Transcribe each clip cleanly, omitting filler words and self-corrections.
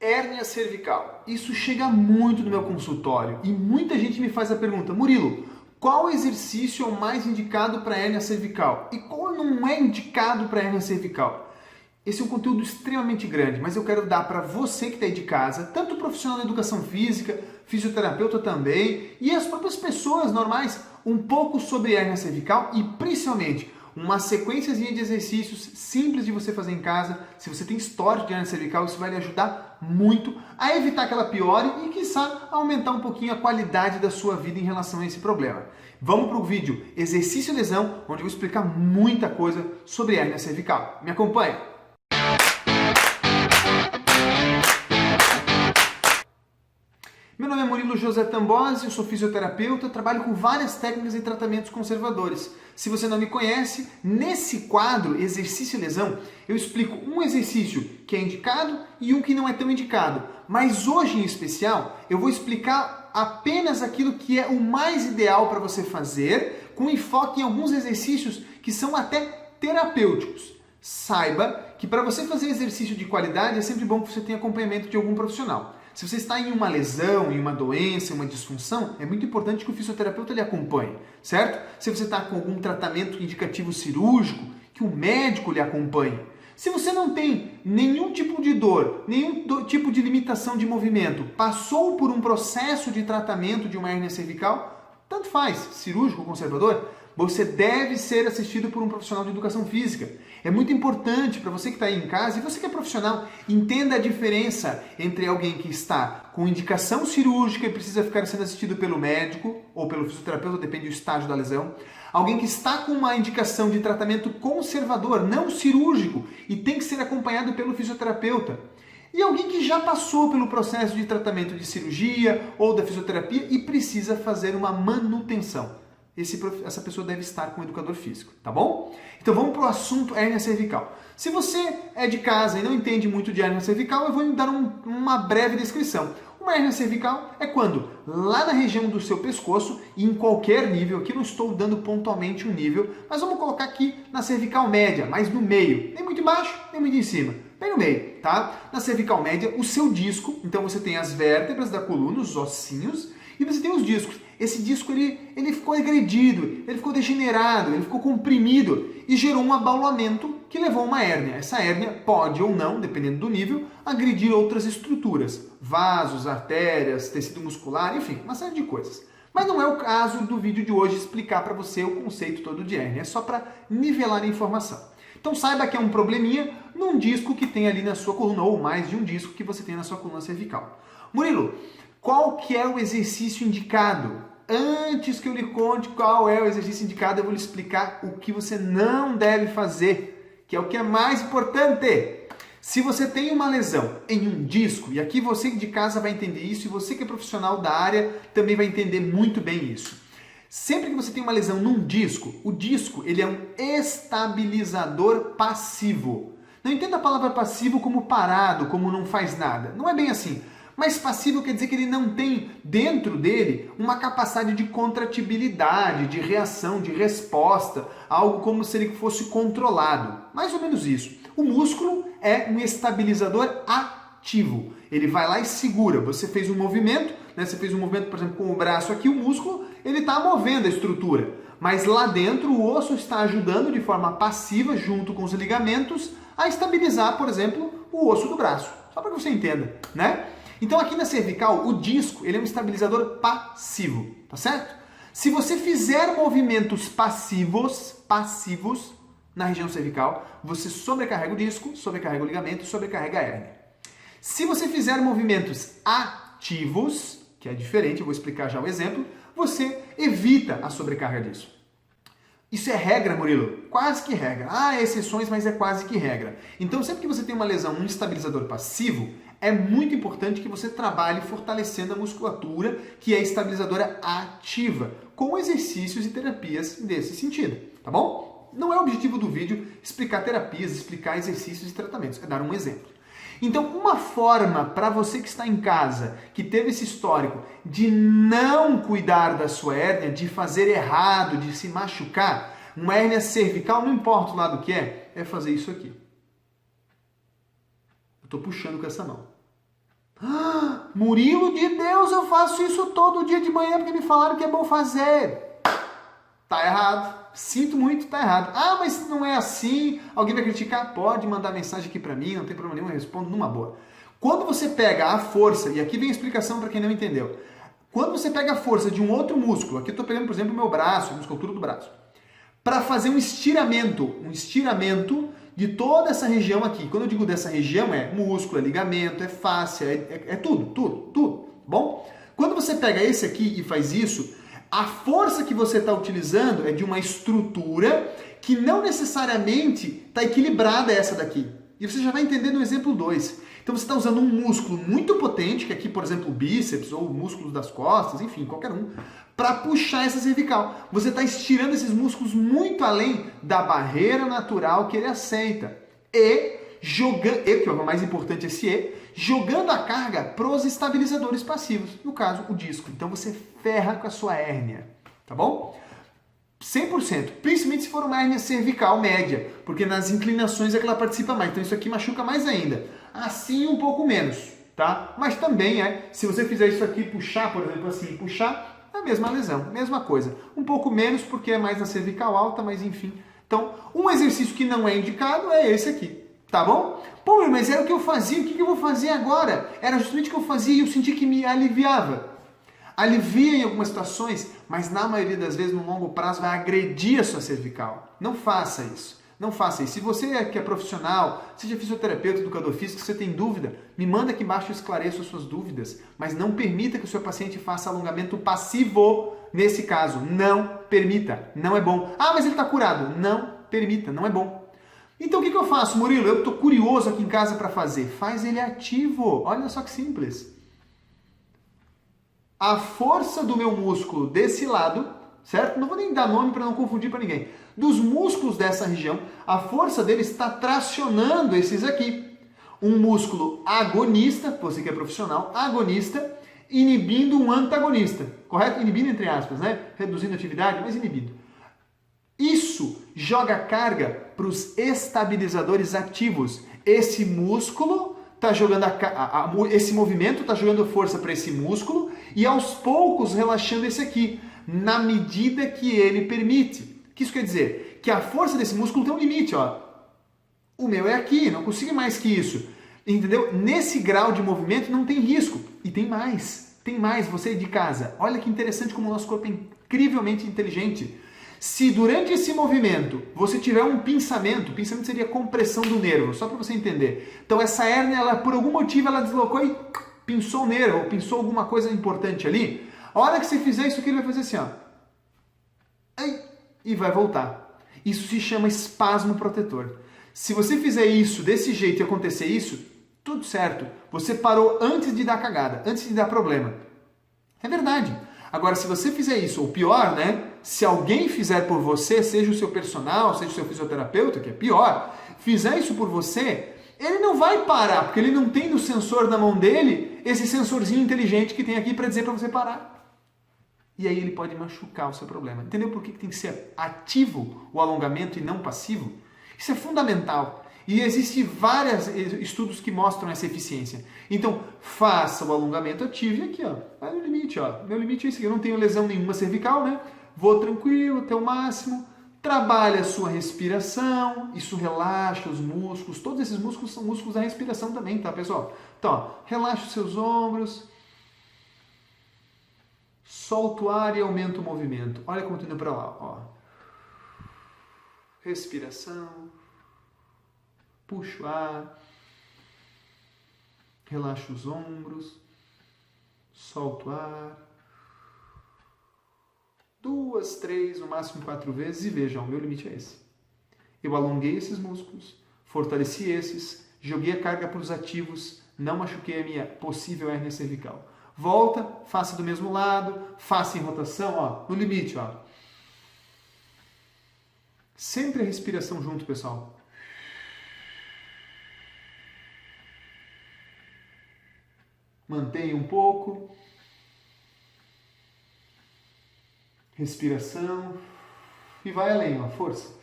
Hérnia cervical. Isso chega muito no meu consultório e muita gente me faz a pergunta: Murilo, qual exercício é o mais indicado para hérnia cervical? E qual não é indicado para hérnia cervical? Esse é um conteúdo extremamente grande, mas eu quero dar para você que está aí de casa, tanto profissional da educação física, fisioterapeuta também, e as próprias pessoas normais, um pouco sobre hérnia cervical e principalmente uma sequenciazinha de exercícios simples de você fazer em casa. Se você tem histórico de hérnia cervical, isso vai lhe ajudar muito a evitar que ela piore e, quiçá, aumentar um pouquinho a qualidade da sua vida em relação a esse problema. Vamos para o vídeo Exercício Lesão, onde eu vou explicar muita coisa sobre hérnia cervical. Me acompanhe! Meu nome é Murilo José Tambosi, eu sou fisioterapeuta, trabalho com várias técnicas e tratamentos conservadores. Se você não me conhece, nesse quadro Exercício e Lesão, eu explico um exercício que é indicado e um que não é tão indicado. Mas hoje em especial, eu vou explicar apenas aquilo que é o mais ideal para você fazer, com enfoque em alguns exercícios que são até terapêuticos. Saiba que para você fazer exercício de qualidade é sempre bom que você tenha acompanhamento de algum profissional. Se você está em uma lesão, em uma doença, em uma disfunção, é muito importante que o fisioterapeuta lhe acompanhe, certo? Se você está com algum tratamento indicativo cirúrgico, que o médico lhe acompanhe. Se você não tem nenhum tipo de dor, nenhum tipo de limitação de movimento, passou por um processo de tratamento de uma hérnia cervical, tanto faz, cirúrgico ou conservador, você deve ser assistido por um profissional de educação física. É muito importante para você que está aí em casa e você que é profissional, entenda a diferença entre alguém que está com indicação cirúrgica e precisa ficar sendo assistido pelo médico ou pelo fisioterapeuta, depende do estágio da lesão. Alguém que está com uma indicação de tratamento conservador, não cirúrgico, e tem que ser acompanhado pelo fisioterapeuta. E alguém que já passou pelo processo de tratamento de cirurgia ou da fisioterapia e precisa fazer uma manutenção. Essa pessoa deve estar com um educador físico, tá bom? Então vamos para o assunto hérnia cervical. Se você é de casa e não entende muito de hérnia cervical, eu vou dar uma breve descrição. Uma hérnia cervical é quando lá na região do seu pescoço, e em qualquer nível, aqui eu não estou dando pontualmente um nível, mas vamos colocar aqui na cervical média, mas no meio, nem muito embaixo, nem muito em cima, bem no meio, tá? Na cervical média, o seu disco, então você tem as vértebras da coluna, os ossinhos, e você tem os discos. Esse disco ele ficou agredido, ele ficou degenerado, ele ficou comprimido e gerou um abaulamento que levou a uma hérnia. Essa hérnia pode ou não, dependendo do nível, agredir outras estruturas, vasos, artérias, tecido muscular, enfim, uma série de coisas. Mas não é o caso do vídeo de hoje explicar para você o conceito todo de hérnia, é só para nivelar a informação. Então saiba que é um probleminha num disco que tem ali na sua coluna, ou mais de um disco que você tem na sua coluna cervical. Murilo, qual que é o exercício indicado? Antes que eu lhe conte qual é o exercício indicado, eu vou lhe explicar o que você não deve fazer, que é o que é mais importante. Se você tem uma lesão em um disco, e aqui você de casa vai entender isso, e você que é profissional da área também vai entender muito bem isso. Sempre que você tem uma lesão num disco, o disco ele é um estabilizador passivo. Não entenda a palavra passivo como parado, como não faz nada. Não é bem assim. Mas passivo quer dizer que ele não tem dentro dele uma capacidade de contratibilidade, de reação, de resposta, algo como se ele fosse controlado. Mais ou menos isso. O músculo é um estabilizador ativo. Ele vai lá e segura. Você fez um movimento, né? Você fez um movimento, por exemplo, com o braço aqui, o músculo ele está movendo a estrutura. Mas lá dentro o osso está ajudando de forma passiva, junto com os ligamentos, a estabilizar, por exemplo, o osso do braço. Só para que você entenda, né? Então aqui na cervical, o disco ele é um estabilizador passivo, tá certo? Se você fizer movimentos passivos na região cervical, você sobrecarrega o disco, sobrecarrega o ligamento e sobrecarrega a hérnia. Se você fizer movimentos ativos, que é diferente, eu vou explicar já o exemplo, você evita a sobrecarga disso. Isso é regra, Murilo? Quase que regra. Há exceções, mas é quase que regra. Então, sempre que você tem uma lesão num estabilizador passivo, é muito importante que você trabalhe fortalecendo a musculatura, que é estabilizadora ativa, com exercícios e terapias desse sentido, tá bom? Não é o objetivo do vídeo explicar terapias, explicar exercícios e tratamentos, é dar um exemplo. Então, uma forma para você que está em casa, que teve esse histórico de não cuidar da sua hérnia, de fazer errado, de se machucar, uma hérnia cervical, não importa o lado que é fazer isso aqui. Eu estou puxando com essa mão. Ah, Murilo de Deus, eu faço isso todo dia de manhã porque me falaram que é bom fazer. Tá errado. Sinto muito, tá errado. Ah, mas não é assim. Alguém vai criticar? Pode mandar mensagem aqui pra mim, não tem problema nenhum, eu respondo numa boa. Quando você pega a força, e aqui vem a explicação para quem não entendeu. Quando você pega a força de um outro músculo, aqui eu tô pegando, por exemplo, o meu braço, a musculatura do braço, para fazer um estiramento de toda essa região aqui. Quando eu digo dessa região, é músculo, é ligamento, é fáscia, é tudo, bom? Quando você pega esse aqui e faz isso, a força que você está utilizando é de uma estrutura que não necessariamente está equilibrada essa daqui. E você já vai entender no exemplo 2. Então você está usando um músculo muito potente, que aqui, por exemplo, o bíceps ou músculos das costas, enfim, qualquer um, para puxar essa cervical. Você está estirando esses músculos muito além da barreira natural que ele aceita. E jogando, que é o mais importante, jogando a carga para os estabilizadores passivos, no caso, o disco. Então você ferra com a sua hérnia, tá bom? 100%, principalmente se for uma hérnia cervical média, porque nas inclinações é que ela participa mais, então isso aqui machuca mais ainda. Assim um pouco menos, tá? Mas também se você fizer isso aqui, puxar, por exemplo, assim, puxar, é a mesma lesão, mesma coisa. Um pouco menos porque é mais na cervical alta, mas enfim. Então, um exercício que não é indicado é esse aqui, tá bom? Pô, mas era o que eu fazia, o que eu vou fazer agora? Era justamente o que eu fazia e eu senti que me aliviava. Alivia em algumas situações, mas na maioria das vezes, no longo prazo, vai agredir a sua cervical. Não faça isso. Não faça isso. Se você que é profissional, seja fisioterapeuta, educador físico, se você tem dúvida, me manda aqui embaixo, eu esclareço as suas dúvidas. Mas não permita que o seu paciente faça alongamento passivo nesse caso. Não permita. Não é bom. Ah, mas ele está curado. Não permita. Não é bom. Então o que eu faço, Murilo? Eu estou curioso aqui em casa para fazer. Faz ele ativo. Olha só que simples. A força do meu músculo desse lado, certo? Não vou nem dar nome para não confundir para ninguém. Dos músculos dessa região, a força dele está tracionando esses aqui. Um músculo agonista, você que é profissional, agonista, inibindo um antagonista. Correto? Inibindo entre aspas, né? Reduzindo a atividade, mas inibindo. Isso joga carga para os estabilizadores ativos. Esse músculo está jogando esse movimento está jogando força para esse músculo e aos poucos relaxando esse aqui, na medida que ele permite. O que isso quer dizer? Que a força desse músculo tem um limite, ó. O meu é aqui, não consigo mais que isso. Entendeu? Nesse grau de movimento não tem risco. E tem mais. Tem mais, você de casa. Olha que interessante como o nosso corpo é incrivelmente inteligente. Se durante esse movimento você tiver um pinçamento seria compressão do nervo, só para você entender. Então essa hérnia, ela, por algum motivo, ela deslocou e pinçou o nervo, ou pinçou alguma coisa importante ali. A hora que você fizer isso aqui, ele vai fazer assim, ó. E vai voltar. Isso se chama espasmo protetor. Se você fizer isso desse jeito e acontecer isso, tudo certo. Você parou antes de dar cagada, antes de dar problema. É verdade. Agora, se você fizer isso, ou pior, né? Se alguém fizer por você, seja o seu personal, seja o seu fisioterapeuta, que é pior, fizer isso por você, ele não vai parar, porque ele não tem no sensor na mão dele esse sensorzinho inteligente que tem aqui para dizer para você parar. E aí ele pode machucar o seu problema. Entendeu por que tem que ser ativo o alongamento e não passivo? Isso é fundamental. E existem vários estudos que mostram essa eficiência. Então, faça o alongamento ativo e aqui, ó, vai no limite, ó. Meu limite é esse aqui, eu não tenho lesão nenhuma cervical, né? Vou tranquilo até o máximo. Trabalha a sua respiração, isso relaxa os músculos. Todos esses músculos são músculos da respiração também, tá, pessoal? Então, ó, relaxa os seus ombros. Solta o ar e aumenta o movimento. Olha como eu tô indo para lá, ó. Respiração. Puxa o ar. Relaxa os ombros. Solta o ar. 2, 3, no máximo 4 vezes e vejam, o meu limite é esse. Eu alonguei esses músculos, fortaleci esses, joguei a carga para os ativos, não machuquei a minha possível hérnia cervical. Volta, faça do mesmo lado, faça em rotação, ó, no limite, ó. Sempre a respiração junto, pessoal. Mantenha um pouco. Respiração. E vai além, ó, força.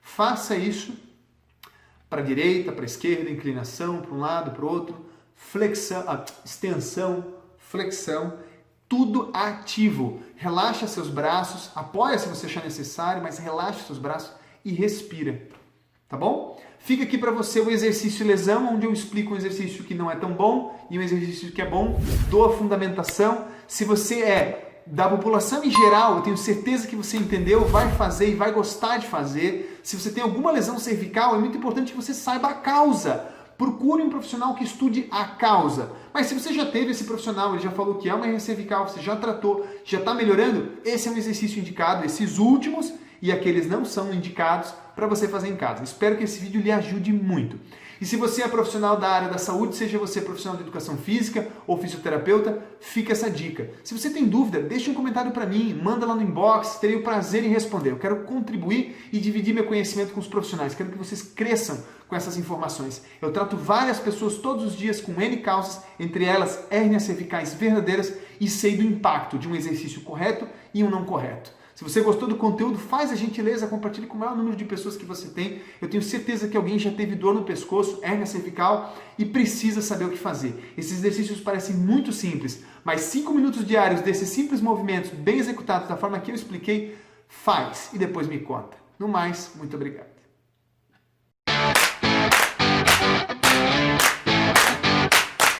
Faça isso Para a direita, para a esquerda, inclinação, para um lado, para o outro, flexão, extensão, flexão, tudo ativo. Relaxa seus braços, apoia se você achar necessário, mas relaxa seus braços e respira, tá bom? Fica aqui para você o exercício lesão, onde eu explico um exercício que não é tão bom e um exercício que é bom, dou a fundamentação. Se você é da população em geral, eu tenho certeza que você entendeu, vai fazer e vai gostar de fazer. Se você tem alguma lesão cervical, é muito importante que você saiba a causa. Procure um profissional que estude a causa. Mas se você já teve esse profissional, ele já falou que é uma hernia cervical, você já tratou, já está melhorando, esse é um exercício indicado. Esses últimos e aqueles não são indicados para você fazer em casa. Espero que esse vídeo lhe ajude muito. E se você é profissional da área da saúde, seja você profissional de educação física ou fisioterapeuta, fica essa dica. Se você tem dúvida, deixe um comentário para mim, manda lá no inbox, terei o prazer em responder. Eu quero contribuir e dividir meu conhecimento com os profissionais. Quero que vocês cresçam com essas informações. Eu trato várias pessoas todos os dias com N causas, entre elas hérnias cervicais verdadeiras, e sei do impacto de um exercício correto e um não correto. Se você gostou do conteúdo, faz a gentileza, compartilhe com o maior número de pessoas que você tem. Eu tenho certeza que alguém já teve dor no pescoço, hérnia cervical e precisa saber o que fazer. Esses exercícios parecem muito simples, mas 5 minutos diários desses simples movimentos bem executados da forma que eu expliquei, faz e depois me conta. No mais, muito obrigado.